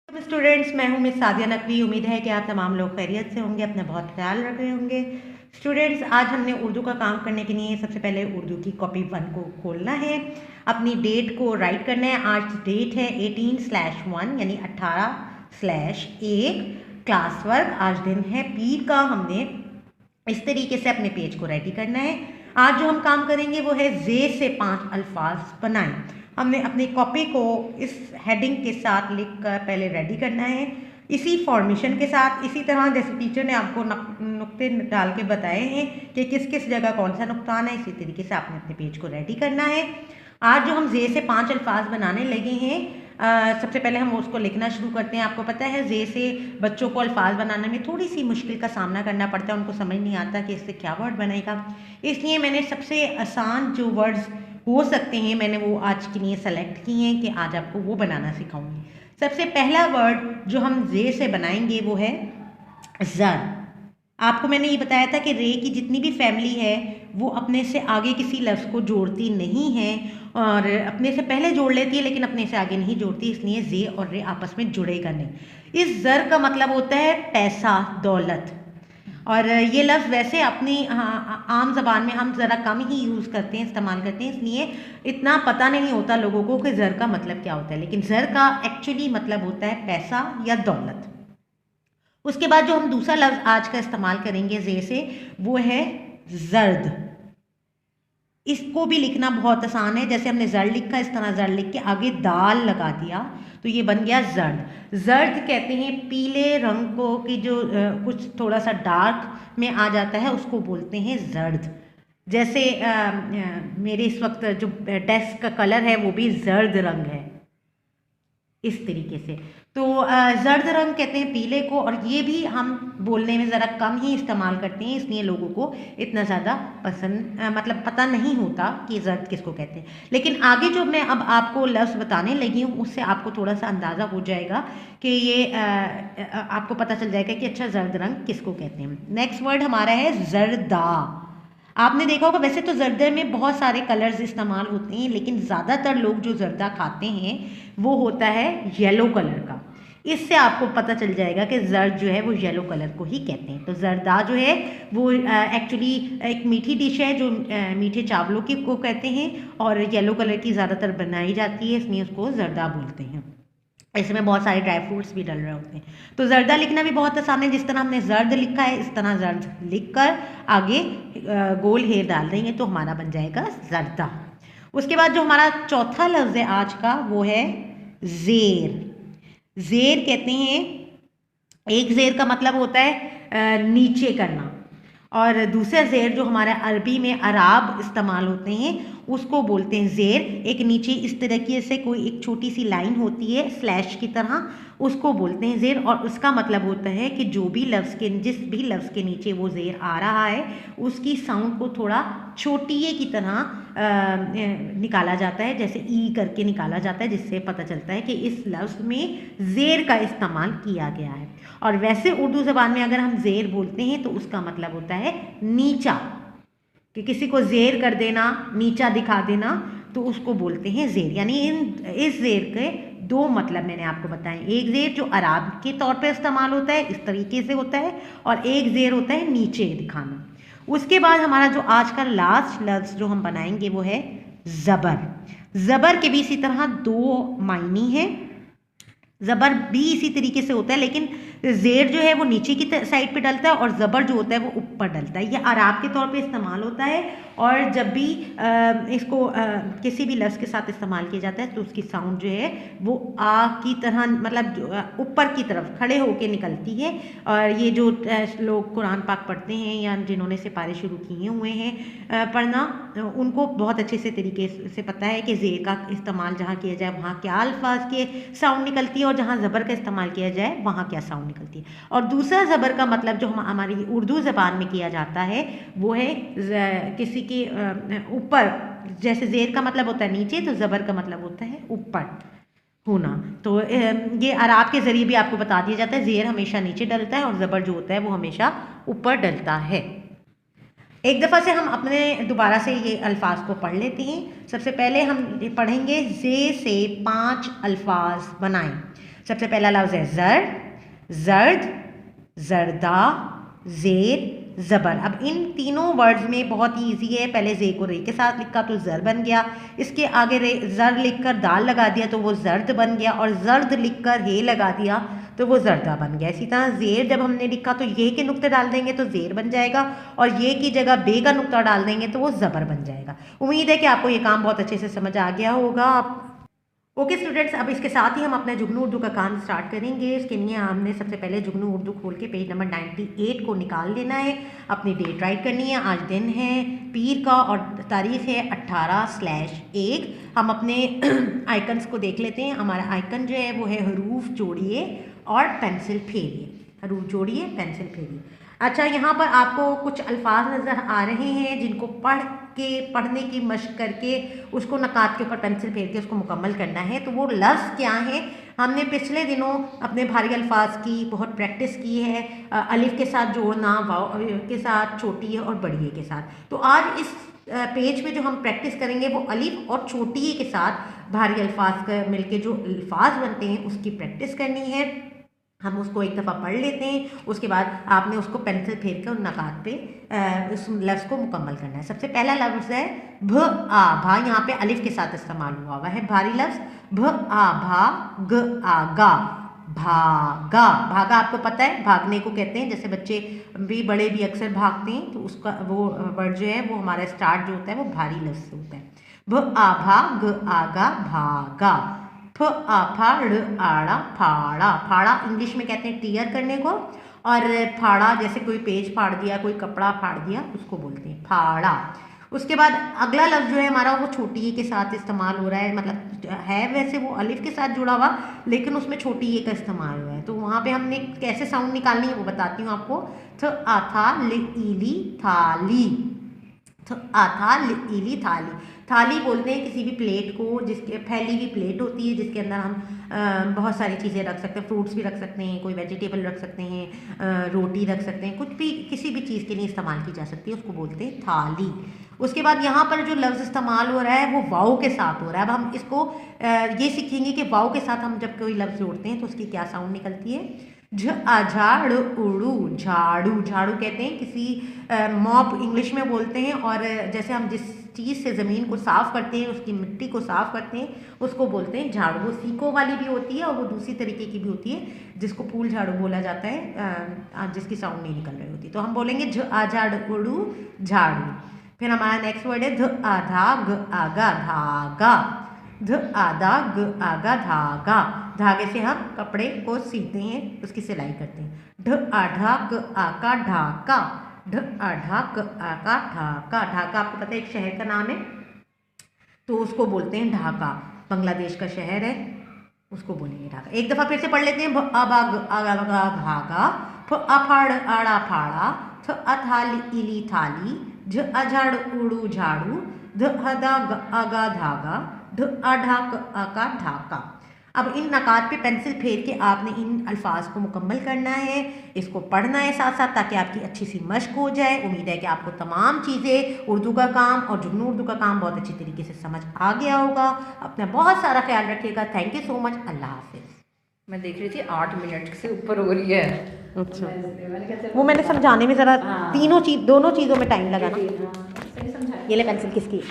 Students, मैं हूं miss Sadia Naqvi. उम्मीद है कि आप तमाम लोग खैरियत से होंगे, अपना बहुत ख्याल रख रहे होंगे। स्टूडेंट्स, आज हमने उर्दू का काम करने के लिए सबसे पहले उर्दू की कॉपी 1 को खोलना है, अपनी डेट को राइट करना है। आज डेट है 18/1 यानी 18/1। क्लास वर्क आज दिन है पीर का। हमने इस तरीके से अपने पेज को रेडी करना है। आज जो हम काम करेंगे वो है जे से 5 अल्फाज बनाएं। हमने अपनी कॉपी को इस हेडिंग के साथ लिख कर पहले रेडी करना है, इसी फॉर्मेशन के साथ। इसी तरह जैसे टीचर ने आपको नुक्ते डाल के बताए हैं कि किस किस जगह कौन सा नुक्ता आना है, इसी तरीके से आपने अपने पेज को रेडी करना है। आज जो हम जे से 5 अल्फाज बनाने लगे हैं, सबसे पहले हम उसको लिखना शुरू करते हैं। आपको पता है जे से बच्चों को अल्फाज बनाने में थोड़ी सी मुश्किल का सामना करना पड़ता है, उनको समझ नहीं आता कि इससे क्या वर्ड बनेगा। इसलिए मैंने सबसे आसान जो वर्ड्स हो सकते हैं मैंने वो आज के लिए सेलेक्ट किए हैं कि आज आपको वो बनाना सिखाऊंगी। सबसे पहला वर्ड जो हम जे से बनाएंगे वो है ज़र। आपको मैंने ये बताया था कि रे की जितनी भी फैमिली है वो अपने से आगे किसी लफ्ज़ को जोड़ती नहीं है, और अपने से पहले जोड़ लेती है लेकिन अपने से आगे नहीं जोड़ती, इसलिए जे और रे आपस में जुड़ेगा नहीं। इस ज़र का मतलब होता है पैसा, दौलत। और ये लफ्ज़ वैसे अपनी आम ज़बान में हम ज़रा कम ही यूज़ करते हैं, इस्तेमाल करते हैं, इसलिए इतना पता नहीं होता लोगों को कि ज़र का मतलब क्या होता है। लेकिन ज़र का एक्चुअली मतलब होता है पैसा या दौलत। उसके बाद जो हम दूसरा लफ्ज़ आज का इस्तेमाल करेंगे जे से, वो है ज़र्द। इसको भी लिखना बहुत आसान है। जैसे हमने ज़र्द लिखा, इस तरह ज़र्द लिख के आगे दाल लगा दिया तो ये बन गया ज़र्द। ज़र्द कहते हैं पीले रंग को, कि जो कुछ थोड़ा सा डार्क में आ जाता है उसको बोलते हैं ज़र्द। जैसे मेरे इस वक्त जो डेस्क का कलर है वो भी ज़र्द रंग है, इस तरीके से। तो ज़र्द रंग कहते हैं पीले को, और ये भी हम बोलने में ज़रा कम ही इस्तेमाल करते हैं, इसलिए लोगों को इतना ज़्यादा पसंद मतलब पता नहीं होता कि ज़र्द किसको कहते हैं। लेकिन आगे जो मैं अब आपको लफ्ज़ बताने लगी हूँ उससे आपको थोड़ा सा अंदाज़ा हो जाएगा कि ये आपको पता चल जाएगा कि अच्छा ज़र्द रंग किसको कहते हैं। नेक्स्ट वर्ड हमारा है ज़रदा। आपने देखा होगा वैसे तो ज़र्दे में बहुत सारे कलर्स इस्तेमाल होते हैं, लेकिन ज़्यादातर लोग जो ज़र्दा खाते हैं वो होता है येलो कलर का। इससे आपको पता चल जाएगा कि ज़र्द जो है वो येलो कलर को ही कहते हैं। तो ज़रदा जो है वो एक्चुअली एक मीठी डिश है जो मीठे चावलों की को कहते हैं, और येलो कलर की ज़्यादातर बनाई जाती है, इसलिए उसको ज़रदा बोलते हैं। इसमें बहुत सारे ड्राई फ्रूट्स भी डल रहे होते हैं। तो ज़रदा लिखना भी बहुत आसान है। जिस तरह हमने ज़र्द लिखा है इस तरह ज़र्द लिख कर आगे गोल हेर डाल देंगे तो हमारा बन जाएगा ज़रदा। उसके बाद जो हमारा चौथा लफ्ज़ है आज का वो है ज़ेर। ज़ेर कहते हैं, एक ज़ेर का मतलब होता है नीचे करना, और दूसरा ज़ेर जो हमारा अरबी में अराब इस्तेमाल होते हैं उसको बोलते हैं ज़ेर। एक नीचे इस तरीके से कोई एक छोटी सी लाइन होती है स्लैश की तरह, उसको बोलते हैं ज़ेर। और उसका मतलब होता है कि जो भी लफ्ज़ के जिस भी लफ्ज़ के नीचे वो ज़ेर आ रहा है उसकी साउंड को थोड़ा छोटिए की तरह निकाला जाता है, जैसे ई करके निकाला जाता है, जिससे पता चलता है कि इस लफ्ज़ में ज़ेर का इस्तेमाल किया गया है। और वैसे उर्दू ज़बान में अगर हम ज़ेर बोलते हैं तो उसका मतलब होता है नीचा, कि किसी को ज़ेर कर देना, नीचा दिखा देना, तो उसको बोलते हैं ज़ेर। यानी इस ज़ेर के दो मतलब मैंने आपको बताए। एक ज़ेर जो अराब के तौर पे इस्तेमाल होता है, इस तरीके से होता है, और एक ज़ेर होता है नीचे दिखाना। उसके बाद हमारा जो आज का लास्ट लफ्ज़ जो हम बनाएंगे वो है ज़बर। ज़बर के भी इसी तरह दो मायने हैं। ज़बर भी इसी तरीके से होता है, लेकिन ज़ेर जो है वो नीचे की साइड पे डलता है और ज़बर जो होता है वो ऊपर डलता है। यह अराब के तौर पे इस्तेमाल होता है, और जब भी इसको किसी भी लफ्ज़ के साथ इस्तेमाल किया जाता है तो उसकी साउंड जो है वो आ की तरह, मतलब ऊपर की तरफ खड़े होके निकलती है। और ये जो लोग कुरान पाक पढ़ते हैं या जिन्होंने सिपारे शुरू किए हुए हैं पढ़ना, उनको बहुत अच्छे से तरीके से पता है कि ज़ेर का इस्तेमाल जहाँ किया जाए वहाँ क्या अल्फाज के साउंड निकलती है, और जहाँ ज़बर का इस्तेमाल किया जाए वहाँ क्या साउंड निकलती है। और दूसरा ज़बर का मतलब जो हमारी उर्दू ज़बान में किया जाता है वो है किसी के ऊपर, जैसे ज़ेर का मतलब होता है नीचे, तो ज़बर का मतलब होता है ऊपर होना। तो ये अराब के ज़रिए भी आपको बता दिया जाता है ज़ेर हमेशा नीचे डलता है और ज़बर जो होता है वो हमेशा ऊपर डलता है। एक दफ़ा से हम अपने दोबारा से ये अल्फाज को पढ़ लेते हैं। सबसे पहले हम पढ़ेंगे जे से 5 अल्फाज बनाएं। सबसे पहला लफ्ज़ है ज़र, ज़र्द, ज़रदा, ज़ेर, ज़बर। अब इन तीनों वर्ड्स में बहुत ही ईजी है। पहले ज़े को रे के साथ लिखा तो ज़र बन गया, इसके आगे रे ज़र लिखकर दाल लगा दिया तो वो ज़र्द बन गया, और ज़र्द लिखकर हे लगा दिया तो वो ज़रदा बन गया। इसी तरह ज़ेर जब हमने लिखा तो ये के नुक्ते डाल देंगे तो ज़ेर बन जाएगा, और ये की जगह बे का नुक्ता डाल देंगे तो वो ज़बर बन जाएगा। उम्मीद है कि आपको ये काम बहुत अच्छे से समझ आ गया होगा। ओके स्टूडेंट्स, अब इसके साथ ही हम अपना जुगनू उर्दू का काम स्टार्ट करेंगे। इसके लिए हमने सबसे पहले जुगनू उर्दू खोल के पेज नंबर 98 को निकाल लेना है। अपनी डेट राइट करनी है। आज दिन है पीर का और तारीख है 18/1। हम अपने आइकन्स को देख लेते हैं। हमारा आइकन जो है वो है हरूफ जोड़िए और पेंसिल फेरिए। हरूफ जोड़िए, पेंसिल फेरिए। अच्छा, यहाँ पर आपको कुछ अल्फाज नज़र आ रहे हैं जिनको पढ़ने की मशक करके उसको नकात के ऊपर पेंसिल फेर के उसको मुकम्मल करना है। तो वो लफ्ज़ क्या है? हमने पिछले दिनों अपने भारी अल्फाज की बहुत प्रैक्टिस की है। अलिफ के साथ जोड़ना, वाव के साथ, छोटी है और बड़ी है के साथ। तो आज इस पेज पे जो हम प्रैक्टिस करेंगे वो अलिफ और छोटी के साथ भारी अल्फाज का मिलके जो अल्फाज बनते हैं उसकी प्रैक्टिस करनी है। हम उसको एक दफ़ा पढ़ लेते हैं, उसके बाद आपने उसको पेंसिल फेर कर नकात पे उस लफ्ज़ को मुकम्मल करना है। सबसे पहला लफ्ज़ है भ आ भा। यहाँ पे अलिफ के साथ इस्तेमाल हुआ है भारी लफ्ज़ भ आ भा, ग आ गा, भागा। भागा आपको पता है भागने को कहते हैं। जैसे बच्चे भी बड़े भी अक्सर भागते हैं तो उसका वो वर्ड जो है वो हमारा स्टार्ट जो होता है वो भारी लफ्ज़ से होता है। भ आ भा, ग आ गा, भागा। फ आ फा, ड़ आड़ा, फाड़ा। फाड़ा इंग्लिश में कहते हैं टीयर करने को, और फाड़ा जैसे कोई पेज फाड़ दिया, कोई कपड़ा फाड़ दिया, उसको बोलते हैं फाड़ा। उसके बाद अगला लफ्ज़ जो है हमारा वो छोटी ई के साथ इस्तेमाल हो रहा है। मतलब है वैसे वो अलिफ के साथ जुड़ा हुआ, लेकिन उसमें छोटी ई का इस्तेमाल हुआ है। तो वहाँ पे हमने कैसे साउंड निकालनी है वो बताती हूँ आपको। थ आ था, लि ईली, थाली। थ आ था, लि ईली, थाली। थाली बोलते हैं किसी भी प्लेट को जिसके फैली हुई प्लेट होती है जिसके अंदर हम बहुत सारी चीज़ें रख सकते हैं। फ्रूट्स भी रख सकते हैं, कोई वेजिटेबल रख सकते हैं, रोटी रख सकते हैं, कुछ भी किसी भी चीज़ के लिए इस्तेमाल की जा सकती है, उसको बोलते हैं थाली। उसके बाद यहाँ पर जो लफ्ज़ इस्तेमाल हो रहा है वो वाव के साथ हो रहा है। अब हम इसको ये सीखेंगे कि वाव के साथ हम जब कोई लफ्ज़ जोड़ते हैं तो उसकी क्या साउंड निकलती है। झ आ झाड़ू, उड़ू, झाड़ू। झाड़ू कहते हैं किसी मॉप इंग्लिश में बोलते हैं, और जैसे हम जिस चीज़ से ज़मीन को साफ़ करते हैं, उसकी मिट्टी को साफ़ करते हैं, उसको बोलते हैं झाड़ू। वो सीको वाली भी होती है और वो दूसरी तरीके की भी होती है जिसको फूल झाड़ू बोला जाता है, जिसकी साउंड नहीं निकल रही होती। तो हम बोलेंगे झ आ झाड़ू, उड़ू, झाड़ू। फिर हमारा नेक्स्ट वर्ड है ध आ धा, ग आगा, धागा। ध आधा, ग आगा, धागा। धागे से हम कपड़े को सीते हैं, उसकी सिलाई करते हैं। ढ आढ़ा, ग आका, ढाका। ढ आढ़ा, ग आका, ढाका। ढाका आपको पता है एक शहर का नाम है, तो उसको बोलते हैं ढाका। बांग्लादेश का शहर है, उसको बोलेंगे ढाका। एक दफ़ा फिर से पढ़ लेते हैं। भ आ बा, ग आगा, भागा। फ आ फाड़, आड़ा, फाड़ा। थ आ थाली, इली, थाली। झ आ झाड़, उड़ू, झाड़ू। ध हदा, ग आगा, धागा। ढ आढ़ा, ग आका, ढाका। अब इन नकात पे पेंसिल फेर के आपने इन अल्फाज को मुकम्मल करना है, इसको पढ़ना है साथ साथ, ताकि आपकी अच्छी सी मश्क हो जाए। उम्मीद है कि आपको तमाम चीज़ें उर्दू का काम और जुगनू उर्दू का काम बहुत अच्छी तरीके से समझ आ गया होगा। अपना बहुत सारा ख्याल रखिएगा। Thank you so much. अल्लाह हाफिज़। मैं देख रही थी 8 मिनट से ऊपर हो रही है। अच्छा, वो मैंने समझाने में ज़रा दोनों चीज़ों में टाइम लगा ना। सही समझा। ये ले पेंसिल किसकी?